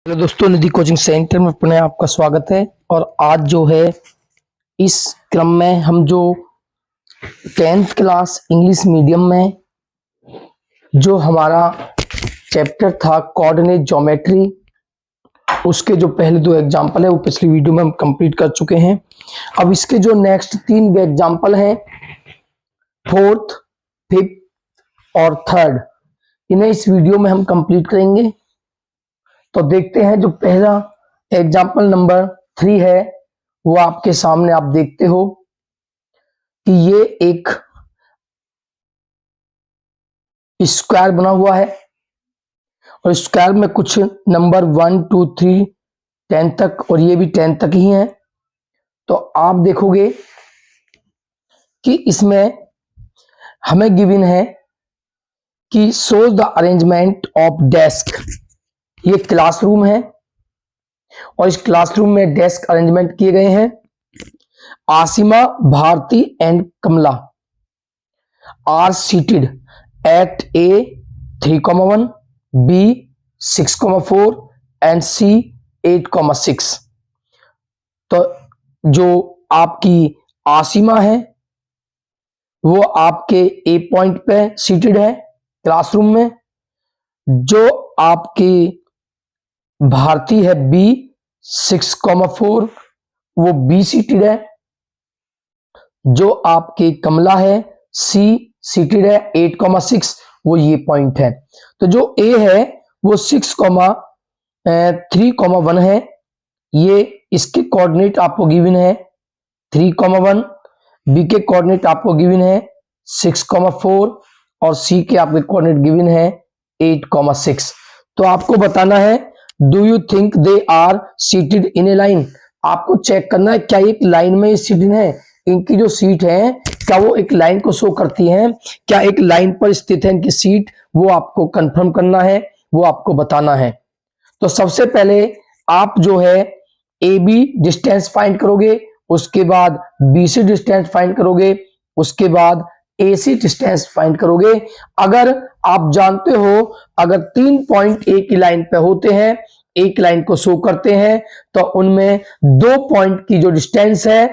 Hello दोस्तों, निधि coaching centre में पुनः आपका स्वागत है। और आज जो है इस क्रम में हम जो 10th क्लास इंग्लिश मीडियम में जो हमारा चैप्टर था कोऑर्डिनेट ज्योमेट्री, उसके जो पहले दो एग्जाम्पल है वो पिछली वीडियो में हम कंप्लीट कर चुके हैं। अब इसके जो नेक्स्ट तीन एग्जाम्पल हैं, फोर्थ, फिफ्थ और थर्ड, इन्हें इस वीडियो में हम कंप्लीट करेंगे। तो देखते हैं, जो पहला एग्जाम्पल नंबर 3 है वो आपके सामने आप देखते हो कि ये एक स्क्वायर बना हुआ है और स्क्वायर में कुछ नंबर 1 2 3 10 तक, और ये भी 10 तक ही है। तो आप देखोगे कि इसमें हमें गिवन है कि shows the arrangement of desk. ये क्लासरूम है और इस क्लासरूम में डेस्क अरेंजमेंट किए गए हैं। Asima, Bharti and Kamla are seated at A 3,1, B 6,4 and C 8,6। तो जो आपकी आसिमा है वो आपके ए पॉइंट पे सीटेड है क्लासरूम में। जो आपकी भारती है बी 6,4, वो बी सीटेड है। जो आपकी कमला है सी सीटेड है 8,6, वो ये पॉइंट है। तो जो ए है वो 6,3,1 है। ये इसके कोऑर्डिनेट आपको गिवन है 3,1, बी के कोऑर्डिनेट आपको गिवन है 6,4 और सी के आपके कोऑर्डिनेट गिवन है 8,6। तो आपको बताना है, do you think they are seated in a line. आपको चेक करना है क्या एक लाइन में सीटेड है, इनकी जो सीट है क्या वो एक लाइन को शो करती हैं, क्या एक लाइन पर स्थित है इनकी सीट, वो आपको कंफर्म करना है, वो आपको बताना है। तो सबसे पहले आप जो है ए बी डिस्टेंस फाइंड करोगे, उसके बाद बी सी डिस्टेंस फाइंड करोगे, उसके बाद ए सी डिस्टेंस फाइंड करोगे। अगर आप जानते हो, अगर 3 पॉइंट एक ही लाइन पे होते हैं, एक लाइन को शो करते हैं, तो उनमें 2 पॉइंट की जो डिस्टेंस है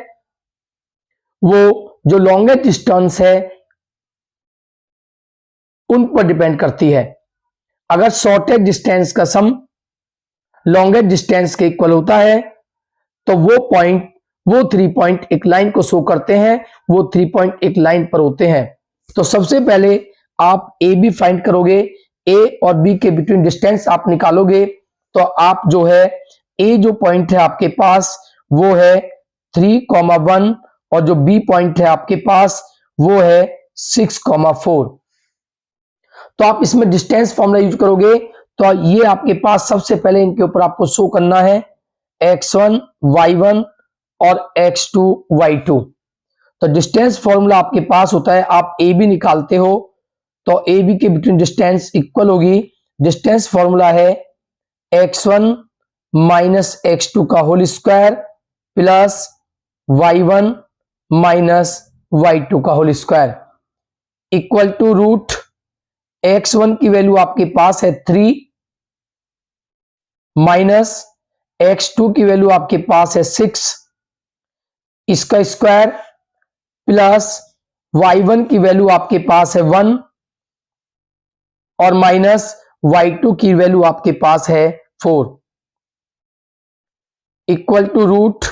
वो जो लॉन्गेस्ट डिस्टेंस है उन पर डिपेंड करती है। अगर शॉर्टेस्ट डिस्टेंस का सम लॉन्गेस्ट डिस्टेंस के इक्वल होता है तो वो 3 पॉइंट एक लाइन को शो करते हैं, वो 3 पॉइंट एक लाइन पर होते हैं। तो सबसे पहले आप ए बी फाइंड करोगे, ए और बी के बिटवीन डिस्टेंस आप निकालोगे। तो आप जो है ए जो पॉइंट है आपके पास वो है 3,1 और जो बी पॉइंट है आपके पास वो है 6,4। तो आप इसमें डिस्टेंस फॉर्मूला यूज करोगे। तो ये आपके पास सबसे पहले इनके ऊपर आपको शो करना है x1 y1 और x2 y2। तो डिस्टेंस फॉर्मूला आपके पास होता है, आप ए बी निकालते हो तो ए बी के बिटवीन डिस्टेंस इक्वल होगी, डिस्टेंस फॉर्मूला है x1 माइनस x2 का whole square plus y1 minus y2 का whole square equal to root x1 की वैल्यू आपके पास है 3 माइनस x2 की वैल्यू आपके पास है 6, इसका स्क्वायर प्लस y1 की वैल्यू आपके पास है 1 और माइनस y2 की वैल्यू आपके पास है 4 इक्वल टू रूट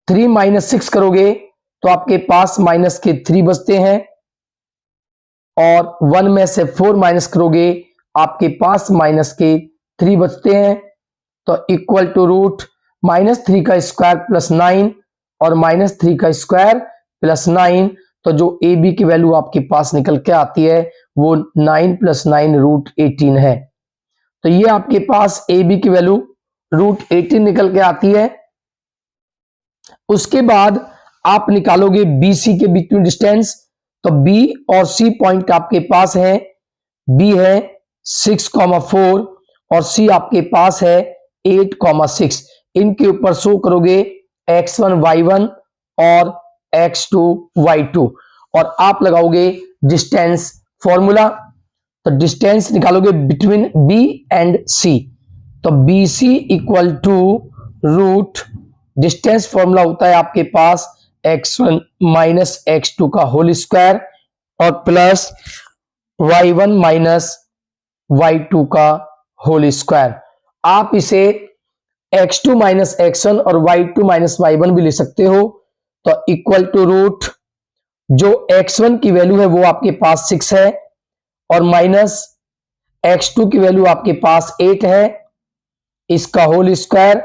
3 माइनस 6 करोगे तो आपके पास माइनस के 3 बचते हैं और 1 में से 4 माइनस करोगे आपके पास माइनस के 3 बचते हैं। तो इक्वल टू रूट -3 का स्क्वायर प्लस 9 और -3 का स्क्वायर प्लस 9। तो जो ए बी की वैल्यू आपके पास निकल के आती है वो 9 + 9 रूट 18 है। तो ये आपके पास ए बी की वैल्यू रूट 18 निकल के आती है। उसके बाद आप निकालोगे बी सी के बिटवीन डिस्टेंस। तो बी और सी पॉइंट आपके पास है, बी है 6,4 और सी आपके पास है 8,6। इनके ऊपर शो करोगे x1 y1 और x2 y2 और आप लगाओगे डिस्टेंस फॉर्मूला। तो डिस्टेंस निकालोगे बिटवीन बी एंड सी। तो B C equal to root, distance formula होता है आपके पास x1 माइनस x2 का होल स्क्वायर और प्लस y1 माइनस y2 का होल स्क्वायर। आप इसे x2 माइनस x1 और y2 माइनस y1 भी ले सकते हो। तो इक्वल टू रूट, जो x1 की वैल्यू है वो आपके पास 6 है और माइनस x2 की वैल्यू आपके पास 8 है, इसका होल स्क्वायर,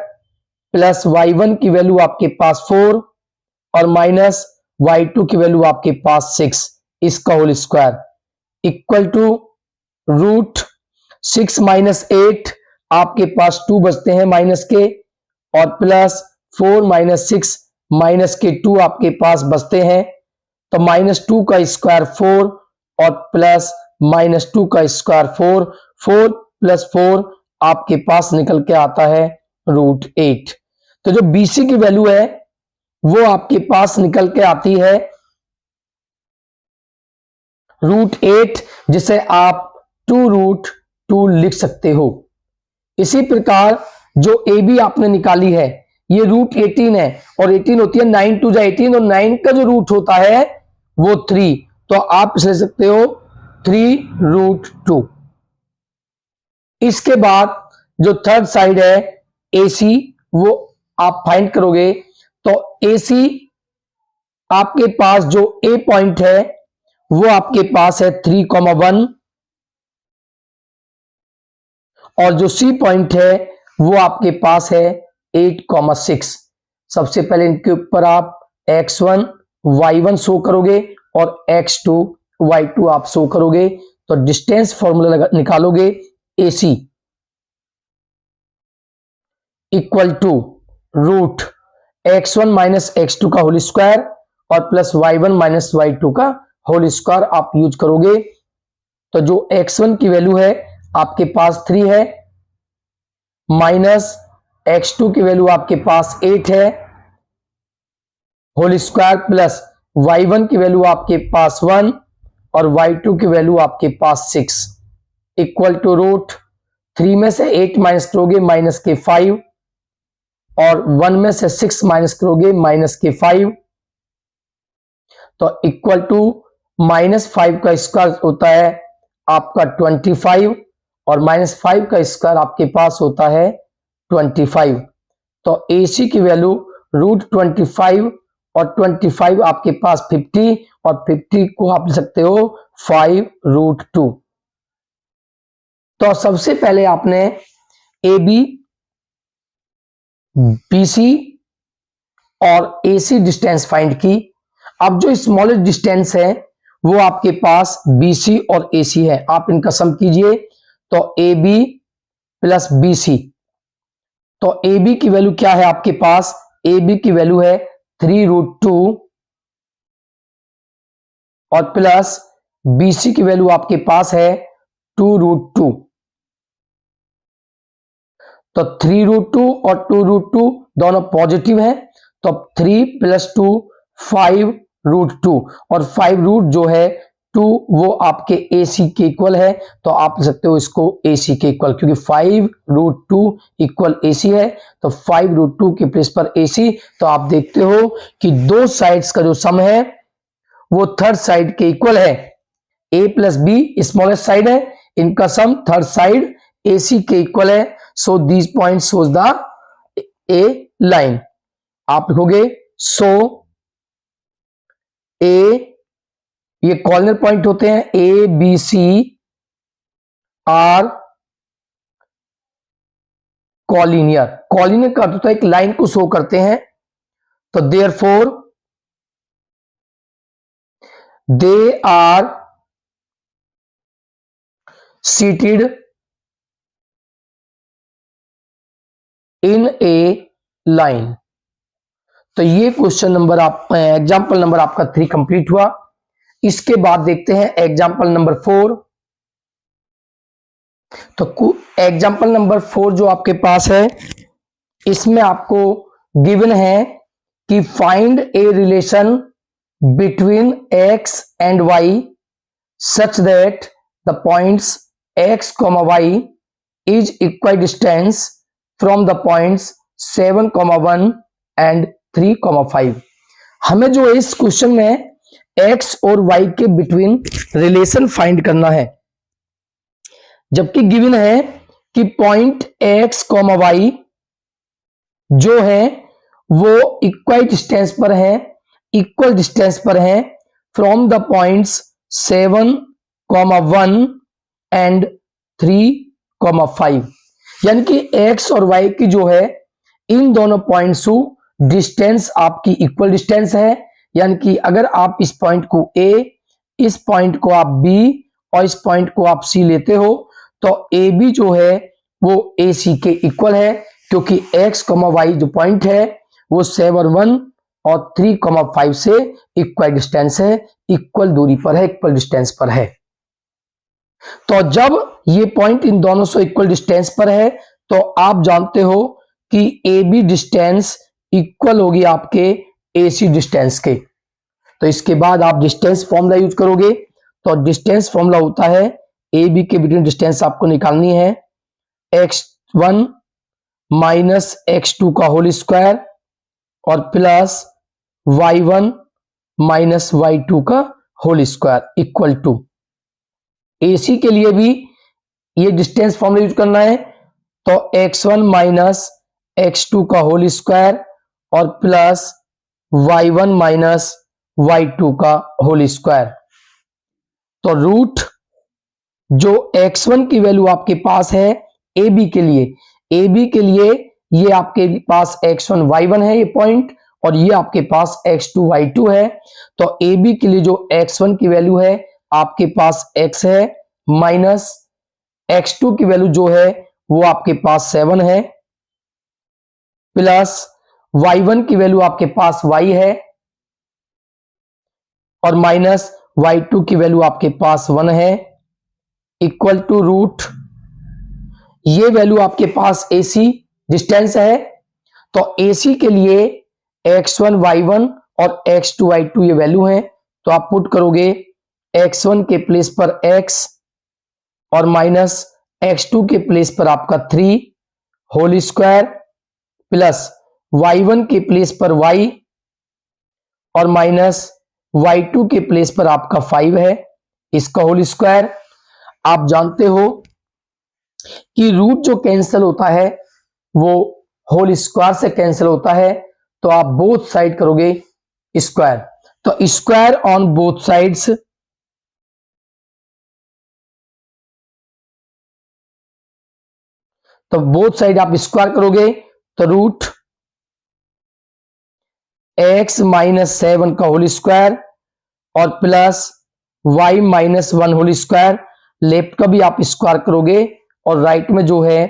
प्लस y1 की वैल्यू आपके पास 4 और माइनस y2 की वैल्यू आपके पास 6, इसका whole square, equal to root 6 minus 8, आपके पास 2 बचते हैं माइनस के, और प्लस 4 माइनस 6 माइनस के 2 आपके पास बचते हैं। तो माइनस 2 का स्क्वायर 4 और प्लस माइनस 2 का स्क्वायर 4, 4 प्लस 4 आपके पास निकल के आता है रूट 8। तो जो BC की वैल्यू है वो आपके पास निकल के आती है रूट 8, जिसे आप 2 रूट 2 लिख सकते हो। इसी प्रकार जो AB आपने निकाली है ये रूट 18 है और 18 होती है 9 टू जा 18 और 9 का जो रूट होता है वो 3, तो आप इसे ले सकते हो 3 रूट 2। इसके बाद जो थर्ड साइड है AC, वो आप फाइंड करोगे। तो AC आपके पास जो A पॉइंट है वो आपके पास है 3,1 और जो C पॉइंट है वो आपके पास है 8,6। सबसे पहले इनके ऊपर आप x1 y1 शो करोगे और x2 y2 आप शो करोगे। तो डिस्टेंस फॉर्मूला निकालोगे AC equal to root x1 minus x2 का होल स्क्वायर और प्लस y1 माइनस y2 का होल स्क्वायर आप यूज करोगे। तो जो x1 की वैल्यू है आपके पास 3 है, माइनस x2 की वैल्यू आपके पास 8 है, होल स्क्वायर प्लस y1 की वैल्यू आपके पास 1 और y2 की वैल्यू आपके पास 6, इक्वल टू रूट 3 में से 8 माइनस करोगे माइनस के 5 और 1 में से 6 माइनस करोगे माइनस के 5, तो इक्वल टू -5 का स्क्वायर होता है आपका 25 और -5 का स्क्वायर आपके पास होता है 25। तो AC की वैल्यू रूट 25 और 25 आपके पास 50 और 50 को आप लिख सकते हो 5 रूट 2। तो सबसे पहले आपने AB, BC और AC डिस्टेंस फाइंड की। अब जो स्मॉलेस्ट डिस्टेंस है वो आपके पास BC और AC है, आप इनका सम कीजिए। तो AB प्लस BC, तो AB की वैल्यू क्या है आपके पास, AB की वैल्यू है 3 रूट 2 और प्लस BC की वैल्यू आपके पास है 2 रूट 2। तो 3 रूट 2 और 2 रूट 2 दोनों पॉजिटिव है, तो 3 प्लस 2 5 रूट 2 और 5 रूट जो है 2 वो आपके AC के इक्वल है। तो आप लिख सकते हो इसको AC के इक्वल, क्योंकि 5 रूट 2 इक्वल AC है, तो 5 रूट 2 के प्लेस पर AC। तो आप देखते हो कि दो साइड्स का जो सम है वो थर्ड साइड के इक्वल है। A plus B smallest side है, इनका सम थर्ड साइड AC के इक्वल है। So these point shows the A line. आप लिखोगे सो A, ये कॉर्नर पॉइंट होते हैं ABC आर कॉलिनियर। कॉलिनियर का अर्थ होता है एक लाइन को शो करते हैं। तो therefore they are seated in a line. तो ये क्वेश्चन नंबर आप एग्जाम्पल नंबर आपका 3 कंप्लीट हुआ। इसके बाद देखते हैं एग्जाम्पल नंबर 4। तो एग्जाम्पल नंबर 4 जो आपके पास है इसमें आपको गिवन है कि find a relation between x and y such that the points x, y is equal distance from the points 7,1 and 3,5। हमें जो इस क्वेश्चन में x और y के बिटवीन रिलेशन फाइंड करना है, जबकि गिवन है कि पॉइंट x, y जो है वो इक्वल डिस्टेंस पर है फ्रॉम द पॉइंट्स 7,1 एंड 3,5। यानी कि x और y की जो है इन दोनों पॉइंट्स डिस्टेंस आपकी इक्वल डिस्टेंस है। यानी कि अगर आप इस पॉइंट को A, इस पॉइंट को आप B और इस पॉइंट को आप C लेते हो तो AB जो है वो AC के इक्वल है, क्योंकि x, y जो पॉइंट है वो 7,1 और 3,5 से इक्वल डिस्टेंस है, इक्वल दूरी पर है, इक्वल डिस्टेंस पर है। तो जब ये पॉइंट इन दोनों से इक्वल डिस्टेंस पर है तो आप जानते हो कि AB डिस्टेंस इक्वल होगी आपके AC डिस्टेंस के। तो इसके बाद आप डिस्टेंस फॉर्मूला यूज करोगे। तो डिस्टेंस फॉर्मूला होता है AB के बिटवीन डिस्टेंस आपको निकालनी है x1 माइनस x2 का होल स्क्वायर और प्लस y1 माइनस y2 का whole square equal to. AC के लिए भी ये डिस्टेंस फॉर्मूला यूज करना है। तो x1 माइनस x2 का होल स्क्वायर और प्लस y1 माइनस y2 का होल स्क्वायर। तो रूट जो x1 की वैल्यू आपके पास है AB के लिए ये आपके पास x1 y1 है ये पॉइंट, और ये आपके पास x2 y2 है। तो AB के लिए जो x1 की वैल्यू है आपके पास x है, माइनस x2 की वैल्यू जो है वो आपके पास 7 है, प्लस y1 की वैल्यू आपके पास y है और माइनस y2 की वैल्यू आपके पास 1 है, इक्वल टू रूट ये वैल्यू आपके पास AC डिस्टेंस है। तो AC के लिए x1 y1 और x2 y2 ये वैल्यू है। तो आप पुट करोगे x1 के प्लेस पर x और माइनस x2 के प्लेस पर आपका 3 होल स्क्वायर प्लस y1 के प्लेस पर y और माइनस y2 के प्लेस पर आपका 5 है, इसका होल स्क्वायर। आप जानते हो कि रूट जो कैंसिल होता है वो होल स्क्वायर से कैंसिल होता है, तो आप बोथ साइड करोगे स्क्वायर। तो स्क्वायर ऑन बोथ साइड्स, तो बोथ साइड आप स्क्वायर करोगे तो रूट x माइनस 7 का होल स्क्वायर और plus y minus 1 whole square. Left का भी आप स्क्वायर करोगे और राइट में जो है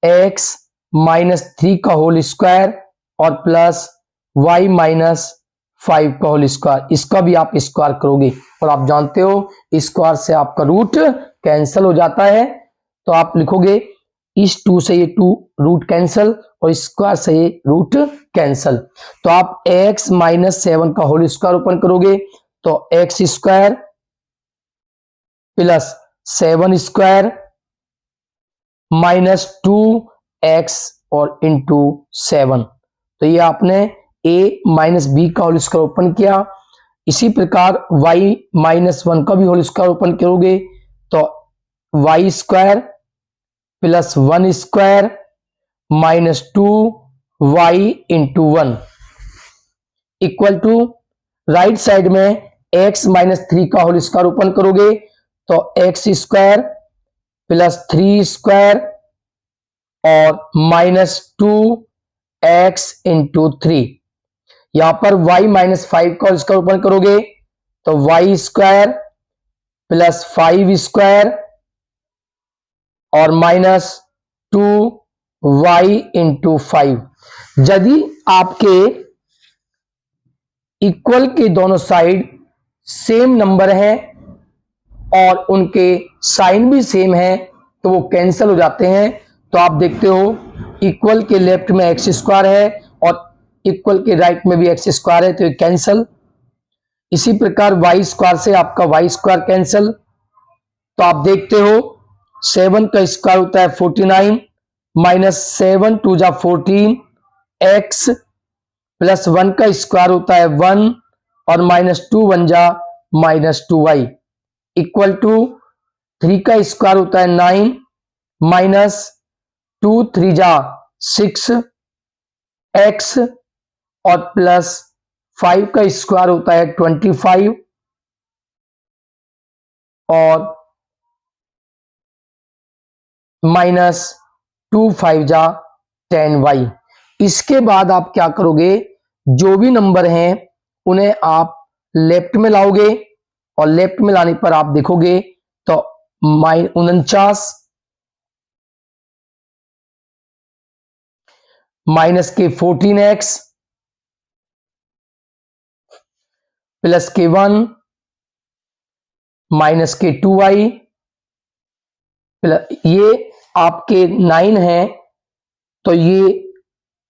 x माइनस 3 का होल स्क्वायर और प्लस y माइनस 5 का होल स्क्वायर, इसका भी आप स्क्वायर करोगे। और आप जानते हो स्क्वायर से आपका रूट कैंसिल हो जाता है, तो आप लिखोगे इस 2 से ये 2 रूट कैंसिल और स्क्वायर से ये रूट कैंसिल। तो आप x माइनस 7 का होल स्क्वायर ओपन करोगे तो x square plus 7 square minus 2x और इंटू 7। तो ये आपने a माइनस बी का होल स्क्वायर ओपन किया। इसी प्रकार y माइनस 1 का भी होल स्क्वायर ओपन करोगे तो y square plus 1 square minus 2y into 1 equal to right side में x माइनस 3 का होल स्क्वायर ओपन करोगे तो x स्क्वायर प्लस 3 स्क्वायर और माइनस 2x इंटू 3। यहां पर y माइनस 5 का होल स्क्वायर ओपन करोगे तो y स्क्वायर प्लस 5 स्क्वायर और माइनस 2y इंटू 5। यदि आपके इक्वल के दोनों साइड सेम नंबर है और उनके साइन भी सेम है तो वो कैंसिल हो जाते हैं। तो आप देखते हो इक्वल के लेफ्ट में एक्स स्क्वायर है और इक्वल के राइट में भी एक्स स्क्वायर है, तो ये कैंसिल। इसी प्रकार वाई स्क्वायर से आपका वाई स्क्वायर कैंसिल। तो आप देखते हो 7 का स्क्वायर होता है 49 माइनस 7 टू जा 14 एक्स प्लस 1 का स्क्वायर होता है 1 और माइनस 2 1 जा माइनस 2y इक्वल टू 3 का स्क्वायर होता है 9 माइनस 2 3 जा 6 एक्स और प्लस 5 का स्क्वायर होता है 25 और माइनस 2 5 जा 10y। इसके बाद आप क्या करोगे, जो भी नंबर हैं उन्हें आप लेफ्ट में लाओगे और लेफ्ट में लाने पर आप देखोगे तो 49 माइनस के 14x प्लस के 1 माइनस के 2y प्लस ये आपके 9 है तो ये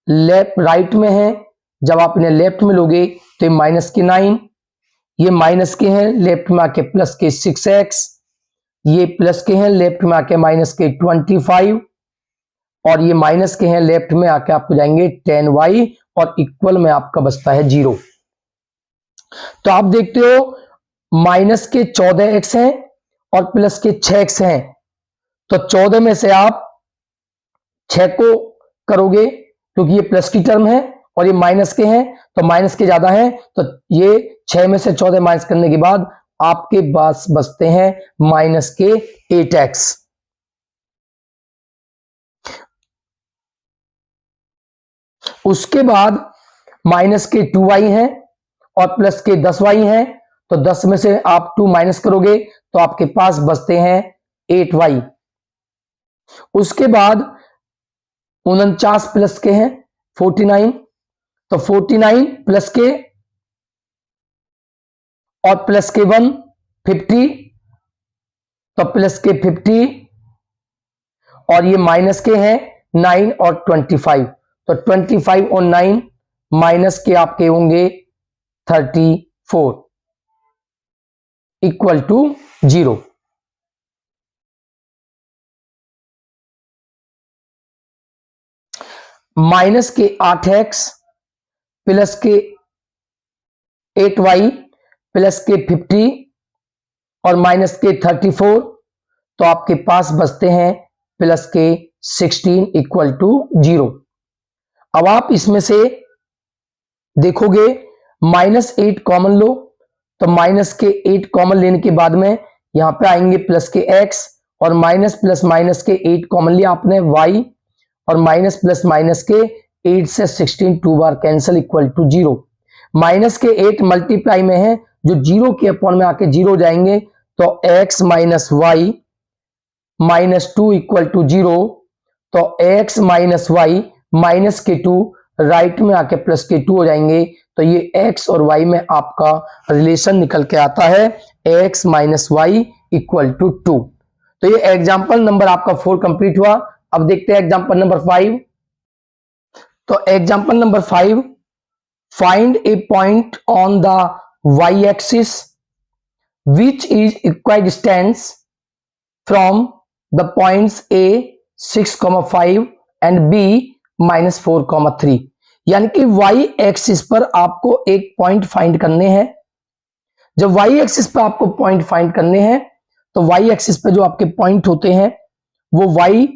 लेफ्ट राइट में है, जब आप इन्हें लेफ्ट में लोगे तो ये माइनस के 9, ये माइनस के हैं लेफ्ट में आके प्लस के 6x, ये प्लस के हैं लेफ्ट में आके माइनस के 25 और ये माइनस के हैं लेफ्ट में आके आपको जाएंगे 10y और इक्वल में आपका बचता है 0। तो आप देखते हो माइनस के 14x हैं और प्लस के 6x हैं, तो 14 में से आप 6 को करोगे क्योंकि ये प्लस की टर्म है और ये माइनस के हैं तो माइनस के ज्यादा हैं, तो ये 6 में से 14 माइनस करने के बाद आपके पास बचते हैं माइनस के 8x। उसके बाद माइनस के 2y हैं और प्लस के 10y हैं, तो 10 में से आप 2 माइनस करोगे तो आपके पास बचते हैं 8y। उसके बाद 49 प्लस के हैं 49, तो 49 प्लस के और प्लस के 1 50, तो प्लस के 50 और ये माइनस के हैं 9 और 25, तो 25 और 9 माइनस के आपके होंगे 34 इक्वल टू 0। माइनस के 8x प्लस के 8y प्लस के 50 और माइनस के 34, तो आपके पास बचते हैं प्लस के 16 इक्वल टू 0। अब आप इसमें से देखोगे माइनस 8 कॉमन लो, तो माइनस के 8 कॉमन लेने के बाद में यहां पे आएंगे प्लस के x और माइनस प्लस माइनस के 8 कॉमन लिया आपने y और माइनस प्लस माइनस के 8 से 16 2 बार कैंसिल इक्वल टू 0। माइनस के 8 मल्टीप्लाई में है जो 0 के अपॉन में आके 0 जाएंगे, तो x minus y minus 2 equal to 0, तो x माइनस वाई माइनस के 2 राइट में आके प्लस के 2 हो जाएंगे, तो ये x और y में आपका रिलेशन निकल के आता है x minus y equal to 2। तो ये एग्जाम्पल नंबर आपका 4 कंप्लीट हुआ। अब देखते हैं एग्जाम्पल नंबर 5। तो example number 5, find A point on the y axis which is equidistance from the points a 6,5 and b -4,3। यानी कि y एक्सिस पर आपको एक पॉइंट फाइंड करने हैं। जब y एक्सिस पर आपको पॉइंट फाइंड करने हैं तो y एक्सिस पे जो आपके पॉइंट होते हैं वो y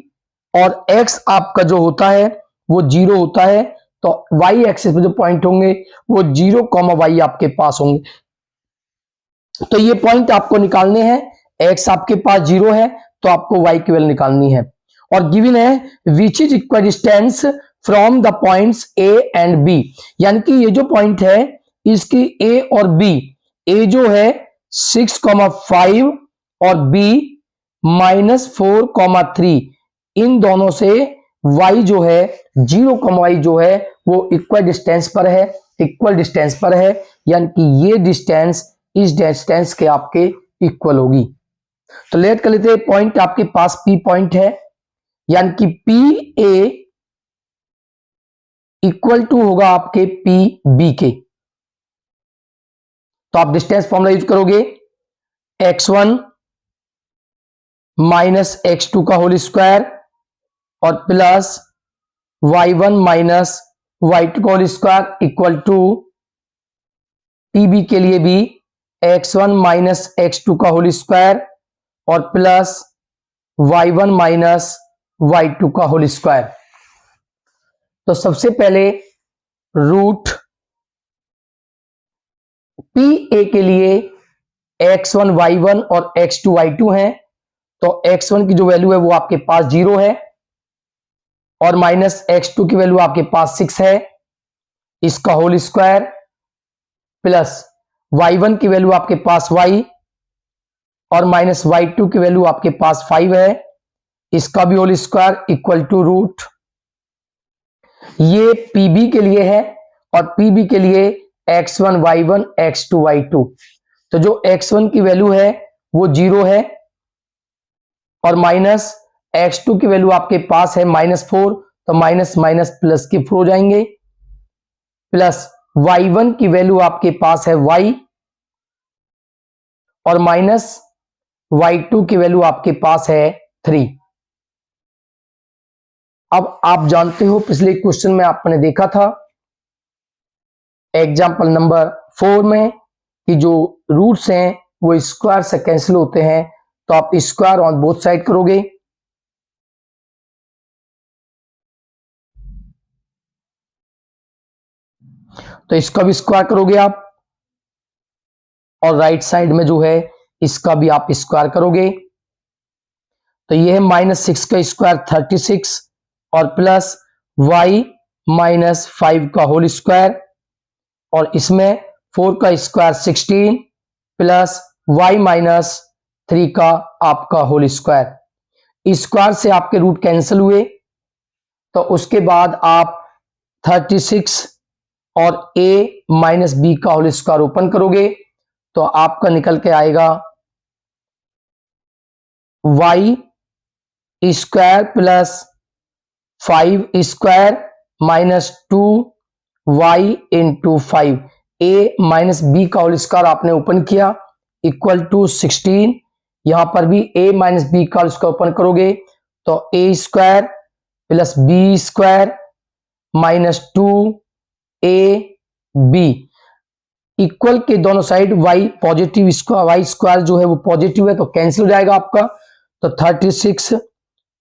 और x आपका जो होता है वो 0 होता है, तो y एक्सिस पे जो पॉइंट होंगे वो 0, y आपके पास होंगे। तो ये पॉइंट आपको निकालने हैं, x आपके पास 0 है तो आपको y की वैल्यू निकालनी है और गिवन है which is equidistance from the points a and b। यानी कि ये जो पॉइंट है इसकी a और b, a जो है 6,5 और b -4,3, इन दोनों से y जो है 0, y जो है वो इक्वल डिस्टेंस पर है, इक्वल डिस्टेंस पर है, यानी कि ये डिस्टेंस इस डिस्टेंस के आपके इक्वल होगी। तो लेट कर लेते हैं, पॉइंट आपके पास P पॉइंट है, यानी कि पी ए इक्वल टू होगा आपके पी बी के। तो आप डिस्टेंस फॉर्मूला यूज करोगे x1 माइनस x2 का होल स्क्वायर और प्लस y1 माइनस y2 का whole square equal to PB के लिए भी x1 माइनस x2 का होल स्क्वायर और प्लस y1 माइनस y2 का होल स्क्वायर। तो सबसे पहले रूट पी ए के लिए x1 y1 और x2 y2 है, तो x1 की जो वैल्यू है वो आपके पास 0 है और माइनस x2 की वैल्यू आपके पास 6 है, इसका होल स्क्वायर प्लस y1 की वैल्यू आपके पास y और माइनस y2 की वैल्यू आपके पास 5 है, इसका भी whole square equal to root. ये पीबी के लिए है और पीबी के लिए x1 y1 x2 y2। तो जो x1 की वैल्यू है वो 0 है और माइनस x2 की वैल्यू आपके पास है -4, तो माइनस माइनस प्लस के 4 हो जाएंगे, प्लस y1 की वैल्यू आपके पास है y और माइनस y2 की वैल्यू आपके पास है 3। अब आप जानते हो पिछले क्वेश्चन में आपने देखा था एग्जाम्पल नंबर 4 में कि जो रूट्स हैं वो स्क्वायर से कैंसिल होते हैं, तो आप स्क्वायर ऑन बोथ साइड करोगे। तो इसका भी स्क्वायर करोगे आप और राइट साइड में जो है इसका भी आप स्क्वायर करोगे। तो ये है -6 का स्क्वायर 36 और प्लस y माइनस 5 का होल स्क्वायर और इसमें 4 का स्क्वायर 16 प्लस y माइनस 3 का आपका होल स्क्वायर। स्क्वायर से आपके रूट कैंसिल हुए, तो उसके बाद आप 36 और a माइनस बी का होल स्क्वायर ओपन करोगे तो आपका निकल के आएगा y square plus 5 square minus 2y into 5, a minus B का होल स्क्वायर आपने ओपन किया इक्वल टू 16। यहां पर भी a माइनस बी का होल स्क्वायर ओपन करोगे तो a square plus B square minus 2ab equal के दोनों side y positive square, y square जो है वो पॉजिटिव है तो कैंसिल हो जाएगा आपका। तो 36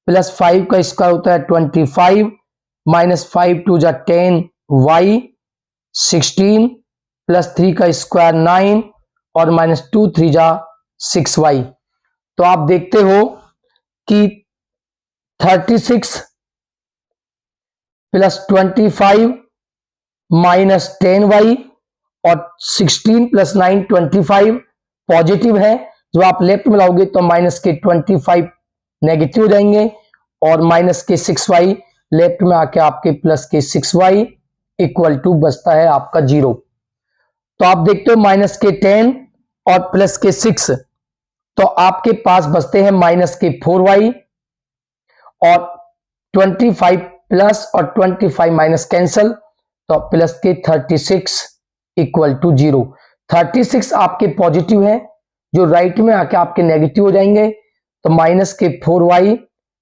प्लस 5 का स्क्वायर होता है 25 माइनस 5 2 जा 10 y 16 प्लस 3 का स्क्वायर 9 और माइनस 2 3 जा 6y। तो आप देखते हो कि 36 प्लस 25 माइनस 10y और 16 प्लस 9 25 पॉजिटिव है। जो आप लेफ्ट में लाओगे तो माइनस के 25 नेगेटिव हो जाएंगे और माइनस के 6y लेफ्ट में आके आपके प्लस के 6y इक्वल टू बचता है आपका 0। तो आप देखते हो माइनस के 10 और प्लस के 6, तो आपके पास बचते हैं माइनस के 4y और 25 प्लस और 25 माइनस कैंसल, तो प्लस के 36 इक्वल टू 0। 36 आपके पॉजिटिव है, जो राइट में आके आपके नेगेटिव हो जाएंगे, तो माइनस के 4y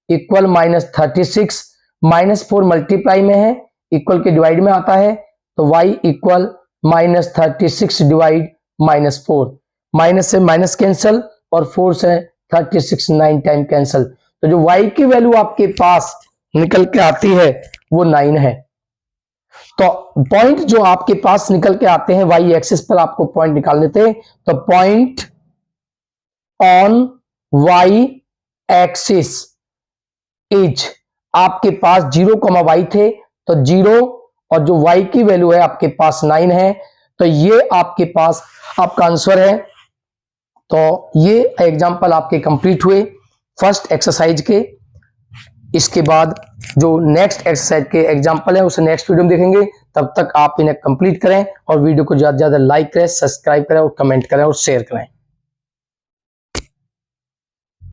इक्वल माइनस 36, -4 मल्टीप्लाई में है इक्वल के डिवाइड में आता है, तो y equal minus 36 divide -4, minus से माइनस कैंसल और 4 से 36 9 टाइम कैंसल। तो जो y की वैल्यू आपके पास निकल के आती है वो 9 है। तो पॉइंट जो आपके पास निकल के आते हैं y एक्सिस पर आपको पॉइंट निकालने थे, तो point on y axis is आपके पास 0, y थे, तो 0 और जो y की वैल्यू है आपके पास 9 है, तो ये आपके पास आपका आंसर है। तो ये एग्जांपल आपके कंप्लीट हुए फर्स्ट एक्सरसाइज के। इसके बाद जो नेक्स्ट एक्सरसाइज के एग्जांपल है उसे नेक्स्ट वीडियो में देखेंगे। तब तक आप इन्हें कंप्लीट करें और वीडियो को ज्यादा से ज्यादा लाइक करें, सब्सक्राइब करें और कमेंट करें और शेयर करें।